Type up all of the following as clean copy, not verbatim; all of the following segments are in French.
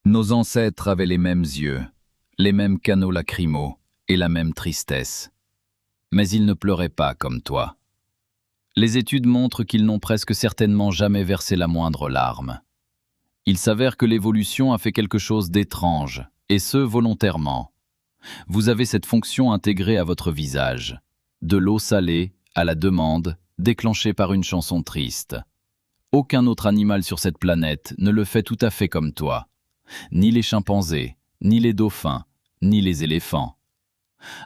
Nos ancêtres avaient les mêmes yeux, les mêmes canaux lacrymaux et la même tristesse. Mais ils ne pleuraient pas comme toi. Les études montrent qu'ils n'ont presque certainement jamais versé la moindre larme. Il s'avère que l'évolution a fait quelque chose d'étrange, et ce volontairement. Vous avez cette fonction intégrée à votre visage, de l'eau salée à la demande, déclenchée par une chanson triste. Aucun autre animal sur cette planète ne le fait tout à fait comme toi. Ni les chimpanzés, ni les dauphins, ni les éléphants.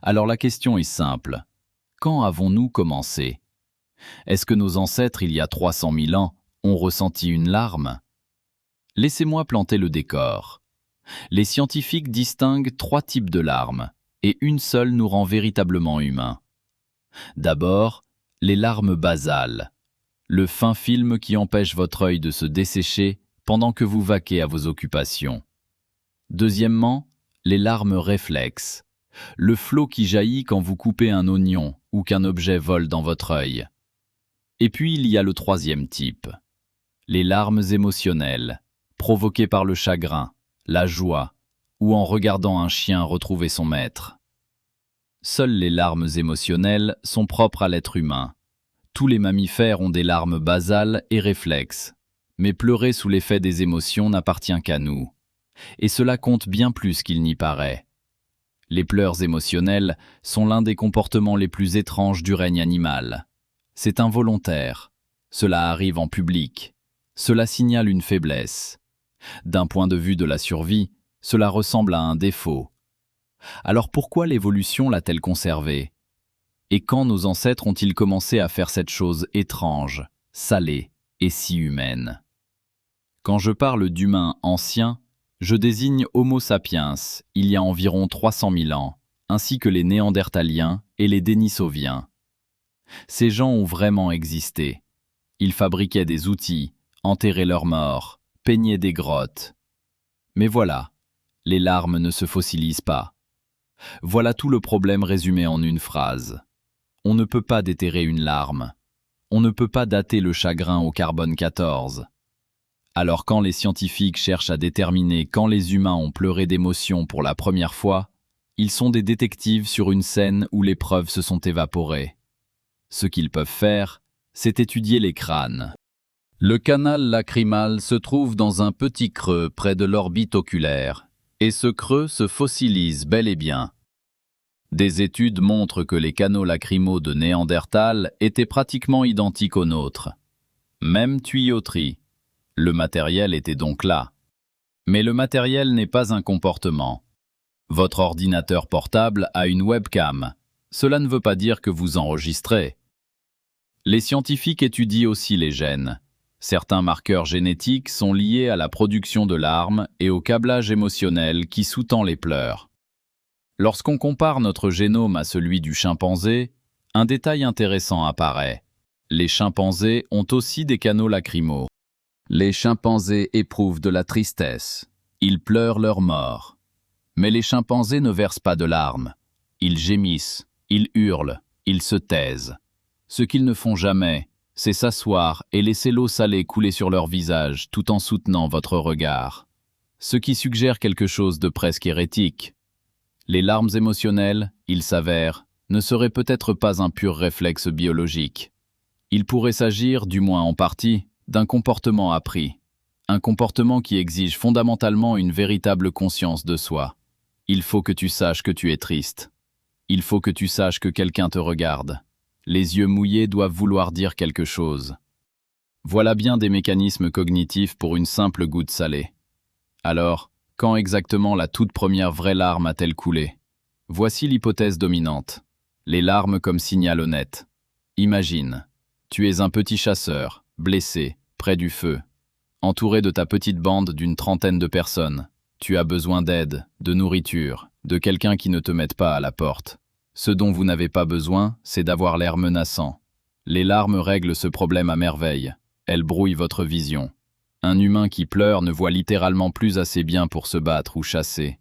Alors la question est simple. Quand avons-nous commencé? Est-ce que nos ancêtres, il y a 300 000 ans, ont ressenti une larme? Laissez-moi planter le décor. Les scientifiques distinguent 3 types de larmes, et une seule nous rend véritablement humains. D'abord, les larmes basales, le fin film qui empêche votre œil de se dessécher pendant que vous vaquez à vos occupations. Deuxièmement, les larmes réflexes, le flot qui jaillit quand vous coupez un oignon ou qu'un objet vole dans votre œil. Et puis il y a le troisième type, les larmes émotionnelles, provoquées par le chagrin, la joie, ou en regardant un chien retrouver son maître. Seules les larmes émotionnelles sont propres à l'être humain. Tous les mammifères ont des larmes basales et réflexes, mais pleurer sous l'effet des émotions n'appartient qu'à nous. Et cela compte bien plus qu'il n'y paraît. Les pleurs émotionnels sont l'un des comportements les plus étranges du règne animal. C'est involontaire. Cela arrive en public. Cela signale une faiblesse. D'un point de vue de la survie, cela ressemble à un défaut. Alors pourquoi l'évolution l'a-t-elle conservé? Et quand nos ancêtres ont-ils commencé à faire cette chose étrange, salée et si humaine? Quand je parle d'humains anciens, je désigne Homo sapiens, il y a environ 300 000 ans, ainsi que les Néandertaliens et les Dénisoviens. Ces gens ont vraiment existé. Ils fabriquaient des outils, enterraient leurs morts, peignaient des grottes. Mais voilà, les larmes ne se fossilisent pas. Voilà tout le problème résumé en une phrase. On ne peut pas déterrer une larme. On ne peut pas dater le chagrin au carbone 14. Alors quand les scientifiques cherchent à déterminer quand les humains ont pleuré d'émotion pour la première fois, ils sont des détectives sur une scène où les preuves se sont évaporées. Ce qu'ils peuvent faire, c'est étudier les crânes. Le canal lacrymal se trouve dans un petit creux près de l'orbite oculaire, et ce creux se fossilise bel et bien. Des études montrent que les canaux lacrymaux de Néandertal étaient pratiquement identiques aux nôtres. Même tuyauterie. Le matériel était donc là. Mais le matériel n'est pas un comportement. Votre ordinateur portable a une webcam. Cela ne veut pas dire que vous enregistrez. Les scientifiques étudient aussi les gènes. Certains marqueurs génétiques sont liés à la production de larmes et au câblage émotionnel qui sous-tend les pleurs. Lorsqu'on compare notre génome à celui du chimpanzé, un détail intéressant apparaît. Les chimpanzés ont aussi des canaux lacrymaux. Les chimpanzés éprouvent de la tristesse. Ils pleurent leur mort. Mais les chimpanzés ne versent pas de larmes. Ils gémissent, ils hurlent, ils se taisent. Ce qu'ils ne font jamais, c'est s'asseoir et laisser l'eau salée couler sur leur visage tout en soutenant votre regard. Ce qui suggère quelque chose de presque hérétique. Les larmes émotionnelles, il s'avère, ne seraient peut-être pas un pur réflexe biologique. Il pourrait s'agir, du moins en partie, d'un comportement appris. Un comportement qui exige fondamentalement une véritable conscience de soi. Il faut que tu saches que tu es triste. Il faut que tu saches que quelqu'un te regarde. Les yeux mouillés doivent vouloir dire quelque chose. Voilà bien des mécanismes cognitifs pour une simple goutte salée. Alors, quand exactement la toute première vraie larme a-t-elle coulé? Voici l'hypothèse dominante. Les larmes comme signal honnête. Imagine, tu es un petit chasseur, blessé, près du feu. Entouré de ta petite bande d'une trentaine de personnes. Tu as besoin d'aide, de nourriture, de quelqu'un qui ne te mette pas à la porte. Ce dont vous n'avez pas besoin, c'est d'avoir l'air menaçant. Les larmes règlent ce problème à merveille. Elles brouillent votre vision. Un humain qui pleure ne voit littéralement plus assez bien pour se battre ou chasser.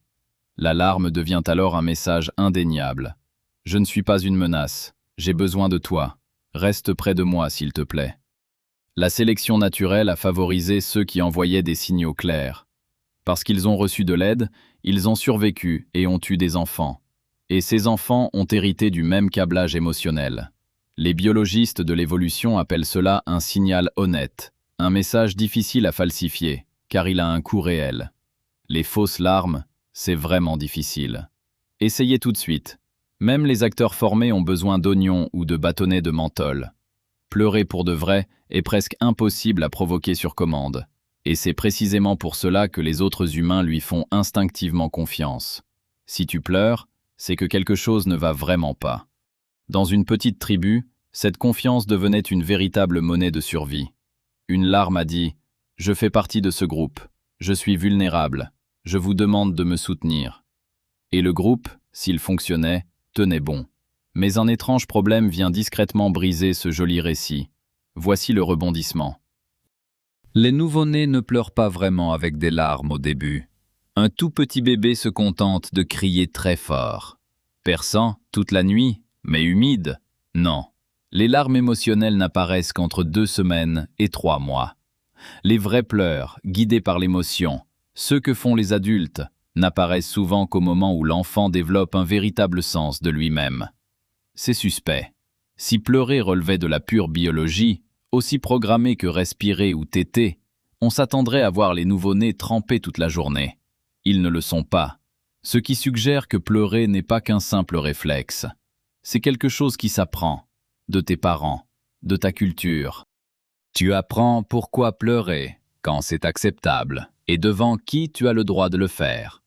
La larme devient alors un message indéniable. Je ne suis pas une menace. J'ai besoin de toi. Reste près de moi, s'il te plaît. La sélection naturelle a favorisé ceux qui envoyaient des signaux clairs. Parce qu'ils ont reçu de l'aide, ils ont survécu et ont eu des enfants. Et ces enfants ont hérité du même câblage émotionnel. Les biologistes de l'évolution appellent cela un signal honnête, un message difficile à falsifier, car il a un coût réel. Les fausses larmes, c'est vraiment difficile. Essayez tout de suite. Même les acteurs formés ont besoin d'oignons ou de bâtonnets de menthol. Pleurer pour de vrai est presque impossible à provoquer sur commande. Et c'est précisément pour cela que les autres humains lui font instinctivement confiance. Si tu pleures, c'est que quelque chose ne va vraiment pas. Dans une petite tribu, cette confiance devenait une véritable monnaie de survie. Une larme a dit « Je fais partie de ce groupe, je suis vulnérable, je vous demande de me soutenir ». Et le groupe, s'il fonctionnait, tenait bon. Mais un étrange problème vient discrètement briser ce joli récit. Voici le rebondissement. Les nouveau-nés ne pleurent pas vraiment avec des larmes au début. Un tout petit bébé se contente de crier très fort. Perçant toute la nuit, mais humide, non. Les larmes émotionnelles n'apparaissent qu'entre 2 semaines et 3 mois. Les vrais pleurs, guidés par l'émotion, ceux que font les adultes, n'apparaissent souvent qu'au moment où l'enfant développe un véritable sens de lui-même. C'est suspect. Si pleurer relevait de la pure biologie, aussi programmé que respirer ou téter, on s'attendrait à voir les nouveau-nés tremper toute la journée. Ils ne le sont pas, ce qui suggère que pleurer n'est pas qu'un simple réflexe. C'est quelque chose qui s'apprend, de tes parents, de ta culture. Tu apprends pourquoi pleurer, quand c'est acceptable, et devant qui tu as le droit de le faire.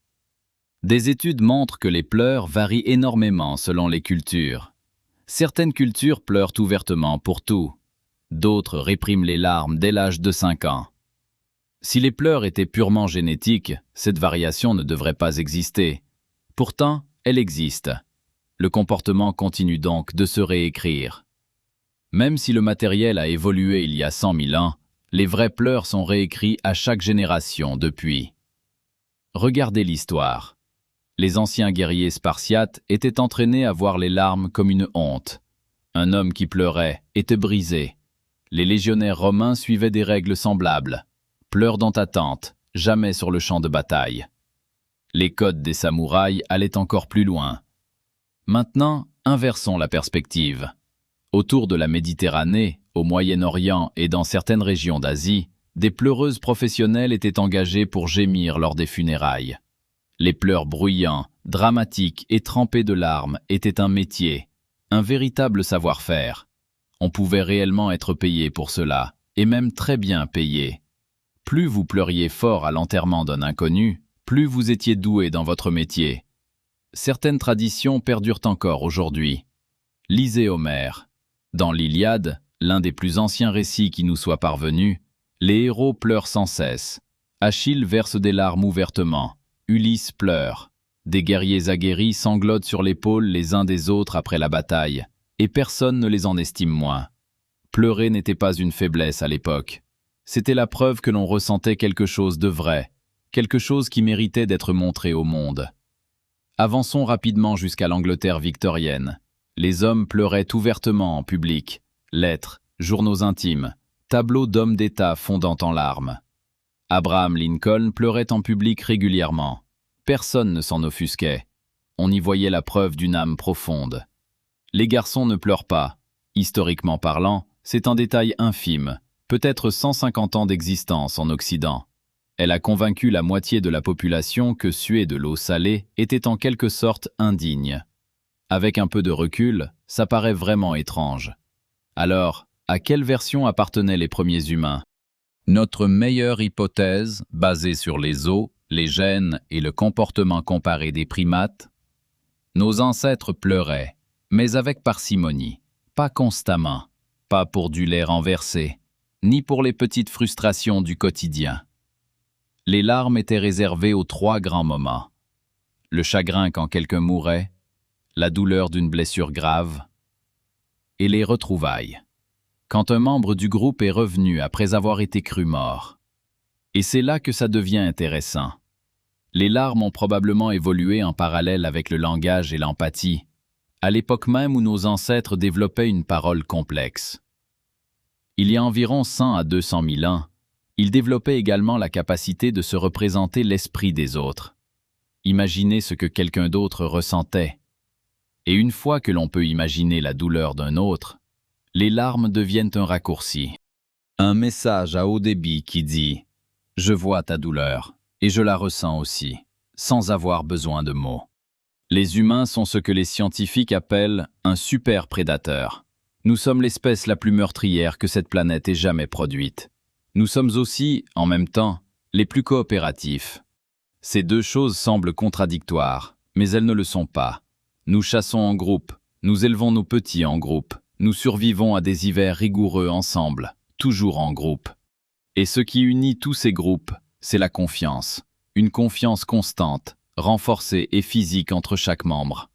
Des études montrent que les pleurs varient énormément selon les cultures. Certaines cultures pleurent ouvertement pour tout. D'autres répriment les larmes dès l'âge de 5 ans. Si les pleurs étaient purement génétiques, cette variation ne devrait pas exister. Pourtant, elle existe. Le comportement continue donc de se réécrire. Même si le matériel a évolué il y a 100 000 ans, les vrais pleurs sont réécrits à chaque génération depuis. Regardez l'histoire. Les anciens guerriers spartiates étaient entraînés à voir les larmes comme une honte. Un homme qui pleurait était brisé. Les légionnaires romains suivaient des règles semblables. Pleure dans ta tente, jamais sur le champ de bataille. Les codes des samouraïs allaient encore plus loin. Maintenant, inversons la perspective. Autour de la Méditerranée, au Moyen-Orient et dans certaines régions d'Asie, des pleureuses professionnelles étaient engagées pour gémir lors des funérailles. Les pleurs bruyants, dramatiques et trempés de larmes étaient un métier, un véritable savoir-faire. On pouvait réellement être payé pour cela, et même très bien payé. Plus vous pleuriez fort à l'enterrement d'un inconnu, plus vous étiez doué dans votre métier. Certaines traditions perdurent encore aujourd'hui. Lisez Homère. Dans l'Iliade, l'un des plus anciens récits qui nous soit parvenu, les héros pleurent sans cesse. Achille verse des larmes ouvertement. Ulysse pleure. Des guerriers aguerris sanglotent sur l'épaule les uns des autres après la bataille, et personne ne les en estime moins. Pleurer n'était pas une faiblesse à l'époque. C'était la preuve que l'on ressentait quelque chose de vrai, quelque chose qui méritait d'être montré au monde. Avançons rapidement jusqu'à l'Angleterre victorienne. Les hommes pleuraient ouvertement en public. Lettres, journaux intimes, tableaux d'hommes d'État fondant en larmes. Abraham Lincoln pleurait en public régulièrement. Personne ne s'en offusquait. On y voyait la preuve d'une âme profonde. Les garçons ne pleurent pas. Historiquement parlant, c'est un détail infime, peut-être 150 ans d'existence en Occident. Elle a convaincu la moitié de la population que suer de l'eau salée était en quelque sorte indigne. Avec un peu de recul, ça paraît vraiment étrange. Alors, à quelle version appartenaient les premiers humains? Notre meilleure hypothèse, basée sur les os, les gènes et le comportement comparé des primates? Nos ancêtres pleuraient, mais avec parcimonie, pas constamment, pas pour du lait renversé, ni pour les petites frustrations du quotidien. Les larmes étaient réservées aux 3 grands moments. Le chagrin quand quelqu'un mourait, la douleur d'une blessure grave, et les retrouvailles, quand un membre du groupe est revenu après avoir été cru mort. Et c'est là que ça devient intéressant. Les larmes ont probablement évolué en parallèle avec le langage et l'empathie, à l'époque même où nos ancêtres développaient une parole complexe. Il y a environ 100 à 200 000 ans, Il développait également la capacité de se représenter l'esprit des autres. Imaginer ce que quelqu'un d'autre ressentait. Et une fois que l'on peut imaginer la douleur d'un autre, les larmes deviennent un raccourci. Un message à haut débit qui dit « Je vois ta douleur, et je la ressens aussi », sans avoir besoin de mots. Les humains sont ce que les scientifiques appellent un super prédateur. Nous sommes l'espèce la plus meurtrière que cette planète ait jamais produite. Nous sommes aussi, en même temps, les plus coopératifs. Ces deux choses semblent contradictoires, mais elles ne le sont pas. Nous chassons en groupe, nous élevons nos petits en groupe, nous survivons à des hivers rigoureux ensemble, toujours en groupe. Et ce qui unit tous ces groupes, c'est la confiance. Une confiance constante, renforcée et physique entre chaque membre.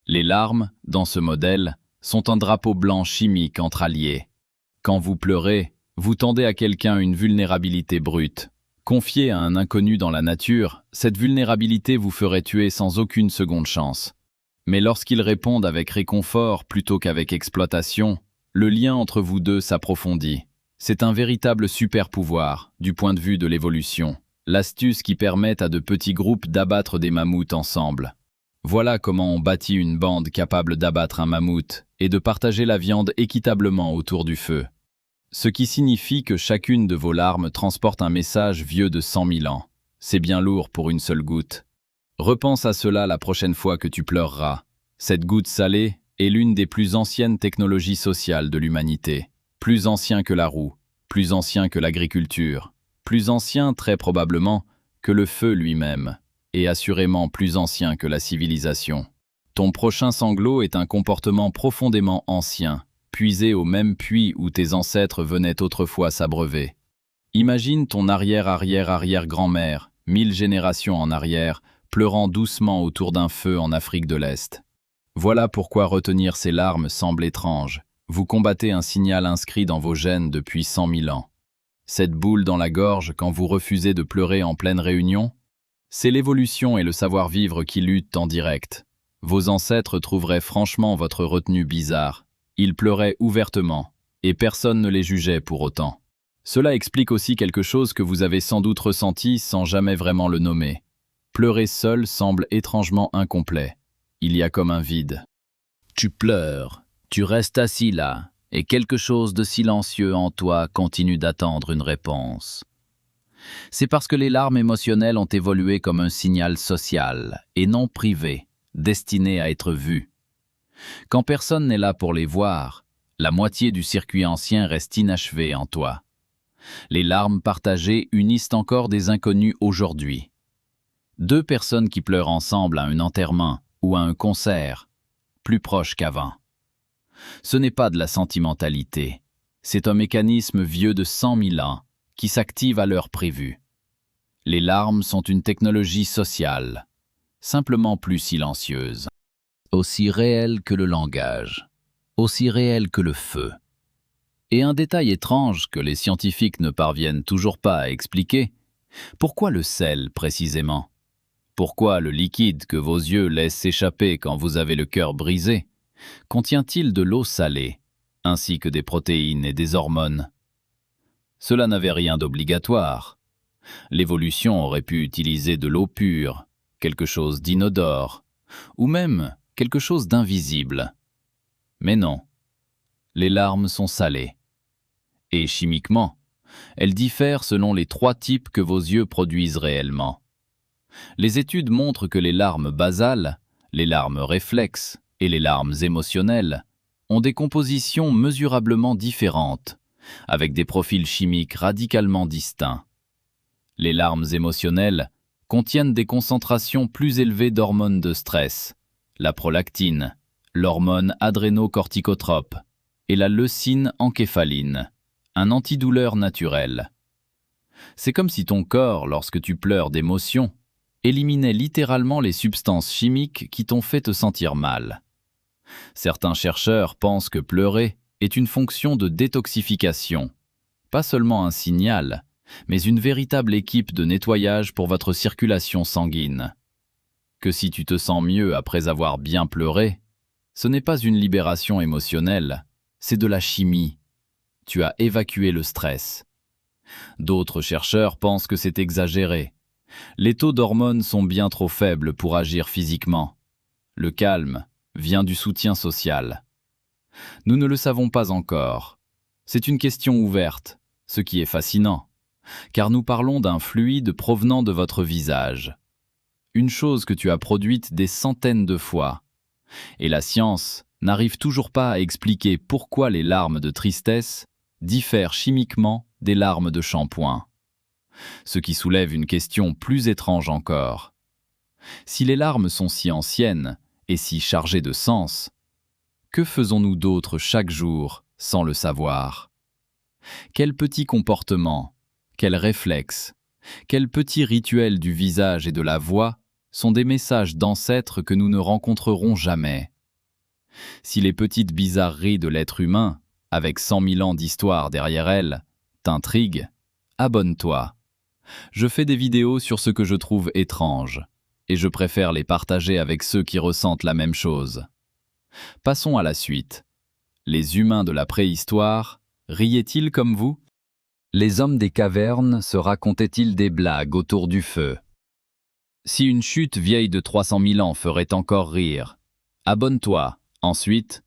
Les larmes, dans ce modèle, sont un drapeau blanc chimique entre alliés. Quand vous pleurez, vous tendez à quelqu'un une vulnérabilité brute. Confiée à un inconnu dans la nature, cette vulnérabilité vous ferait tuer sans aucune seconde chance. Mais lorsqu'ils répondent avec réconfort plutôt qu'avec exploitation, le lien entre vous deux s'approfondit. C'est un véritable super-pouvoir, du point de vue de l'évolution. L'astuce qui permet à de petits groupes d'abattre des mammouths ensemble. Voilà comment on bâtit une bande capable d'abattre un mammouth et de partager la viande équitablement autour du feu. Ce qui signifie que chacune de vos larmes transporte un message vieux de 100 000 ans. C'est bien lourd pour une seule goutte. Repense à cela la prochaine fois que tu pleureras. Cette goutte salée est l'une des plus anciennes technologies sociales de l'humanité. Plus ancien que la roue, plus ancien que l'agriculture, plus ancien très probablement que le feu lui-même, et assurément plus ancien que la civilisation. Ton prochain sanglot est un comportement profondément ancien, puisé au même puits où tes ancêtres venaient autrefois s'abreuver. Imagine ton arrière-arrière-arrière-grand-mère, 1000 générations en arrière, pleurant doucement autour d'un feu en Afrique de l'Est. Voilà pourquoi retenir ces larmes semble étrange. Vous combattez un signal inscrit dans vos gènes depuis 100 000 ans. Cette boule dans la gorge quand vous refusez de pleurer en pleine réunion, c'est l'évolution et le savoir-vivre qui luttent en direct. Vos ancêtres trouveraient franchement votre retenue bizarre. Ils pleuraient ouvertement, et personne ne les jugeait pour autant. Cela explique aussi quelque chose que vous avez sans doute ressenti sans jamais vraiment le nommer. Pleurer seul semble étrangement incomplet. Il y a comme un vide. Tu pleures, tu restes assis là, et quelque chose de silencieux en toi continue d'attendre une réponse. C'est parce que les larmes émotionnelles ont évolué comme un signal social, et non privé, destiné à être vu. Quand personne n'est là pour les voir, la moitié du circuit ancien reste inachevé en toi. Les larmes partagées unissent encore des inconnus aujourd'hui. Deux personnes qui pleurent ensemble à un enterrement ou à un concert, plus proches qu'avant. Ce n'est pas de la sentimentalité, c'est un mécanisme vieux de 100 000 ans qui s'active à l'heure prévue. Les larmes sont une technologie sociale, simplement plus silencieuse. Aussi réelle que le langage, aussi réelle que le feu. Et un détail étrange que les scientifiques ne parviennent toujours pas à expliquer, pourquoi le sel précisément? Pourquoi le liquide que vos yeux laissent s'échapper quand vous avez le cœur brisé contient-il de l'eau salée, ainsi que des protéines et des hormones? Cela n'avait rien d'obligatoire. L'évolution aurait pu utiliser de l'eau pure, quelque chose d'inodore, ou même quelque chose d'invisible. Mais non, les larmes sont salées. Et chimiquement, elles diffèrent selon les 3 types que vos yeux produisent réellement. Les études montrent que les larmes basales, les larmes réflexes et les larmes émotionnelles ont des compositions mesurablement différentes, avec des profils chimiques radicalement distincts. Les larmes émotionnelles contiennent des concentrations plus élevées d'hormones de stress, la prolactine, l'hormone adrénocorticotrope et la leucine encéphaline, un antidouleur naturel. C'est comme si ton corps, lorsque tu pleures d'émotion, éliminait littéralement les substances chimiques qui t'ont fait te sentir mal. Certains chercheurs pensent que pleurer est une fonction de détoxification, pas seulement un signal, mais une véritable équipe de nettoyage pour votre circulation sanguine. Que si tu te sens mieux après avoir bien pleuré, ce n'est pas une libération émotionnelle, c'est de la chimie. Tu as évacué le stress. D'autres chercheurs pensent que c'est exagéré. Les taux d'hormones sont bien trop faibles pour agir physiquement. Le calme vient du soutien social. Nous ne le savons pas encore. C'est une question ouverte, ce qui est fascinant, car nous parlons d'un fluide provenant de votre visage. Une chose que tu as produite des centaines de fois. Et la science n'arrive toujours pas à expliquer pourquoi les larmes de tristesse diffèrent chimiquement des larmes de shampoing. Ce qui soulève une question plus étrange encore. Si les larmes sont si anciennes et si chargées de sens, que faisons-nous d'autre chaque jour sans le savoir? Quels petits comportements, quels réflexes, quels petits rituels du visage et de la voix sont des messages d'ancêtres que nous ne rencontrerons jamais? Si les petites bizarreries de l'être humain, avec 100 000 ans d'histoire derrière elles, t'intriguent, abonne-toi. Je fais des vidéos sur ce que je trouve étrange, et je préfère les partager avec ceux qui ressentent la même chose. Passons à la suite. Les humains de la préhistoire riaient-ils comme vous? Les hommes des cavernes se racontaient-ils des blagues autour du feu? Si une chute vieille de 300 000 ans ferait encore rire, abonne-toi. Ensuite,